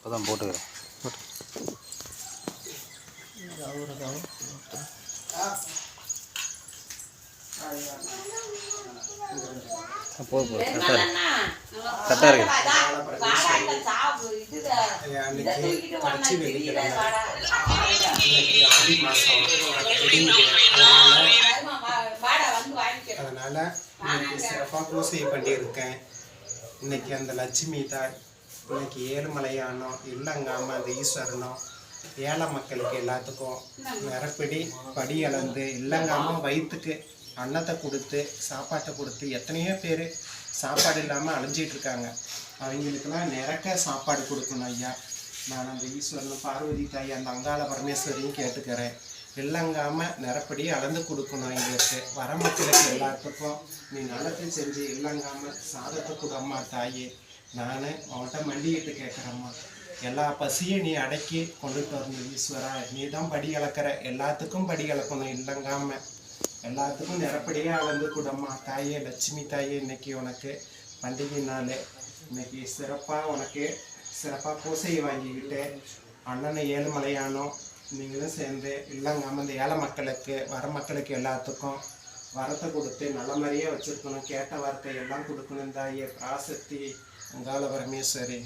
இப்போதான் போட்டுக்கிறேன். போதும் கரெக்டாக இருக்கு. அதனால இன்னைக்கு சிறப்பாக பூசை பண்ணியிருக்கேன். இன்னைக்கு அந்த லட்சுமி தாய், இன்னைக்கு ஏழுமலையானோ இல்லங்காம அந்த ஈஸ்வரனோ ஏழை மக்களுக்கு எல்லாத்துக்கும் நிறப்பிடி படி அளந்து இல்லங்காம வயிற்றுக்கு அன்னத்தை கொடுத்து சாப்பாட்டை கொடுத்து எத்தனையோ பேர் சாப்பாடு இல்லாமல் அலைஞ்சிட்டு இருக்காங்க. அவங்களுக்கெல்லாம் நிறக்க சாப்பாடு கொடுக்கணும் ஐயா. நான் அந்த ஈஸ்வரனும் பார்வதி தாய் அந்த அங்காள பரமேஸ்வரியும் கேட்டுக்கிறேன். இல்லங்காம நிறப்படி அளந்து கொடுக்கணும். எங்களுக்கு வர மக்களுக்கு எல்லாத்துக்கும் நீ நல்லத்தை செஞ்சு இல்லங்காம சாதத்தை கொடும்மா தாயே. நான் அவன்கிட்ட மண்டிகிட்டு கேட்குறேம்மா, எல்லா பசியும் நீ அடக்கி கொண்டுட்டு வரணும் ஈஸ்வரா. நீ தான் படி அளக்கிற, எல்லாத்துக்கும் படி அளக்கணும் இல்லங்காம எல்லாத்துக்கும் நிறப்படியே அளந்து கொடும்மா தாயே. லட்சுமி தாயே, இன்னைக்கு உனக்கு பண்டிகை நாள். இன்னைக்கு சிறப்பாக உனக்கு சிறப்பாக பூசையை வாங்கிக்கிட்டு அண்ணனை ஏழுமலையானோ நீங்களும் சேர்ந்து இல்லங்காம இந்த ஏழை மக்களுக்கு வர மக்களுக்கு எல்லாத்துக்கும் வரத்தை கொடுத்து நல்ல மாதிரியே வச்சுருக்கணும். கேட்ட வார்த்தை எல்லாம் கொடுக்கணும் தாயே. பிராசக்தி அங்காள பரமேஸ்வரி.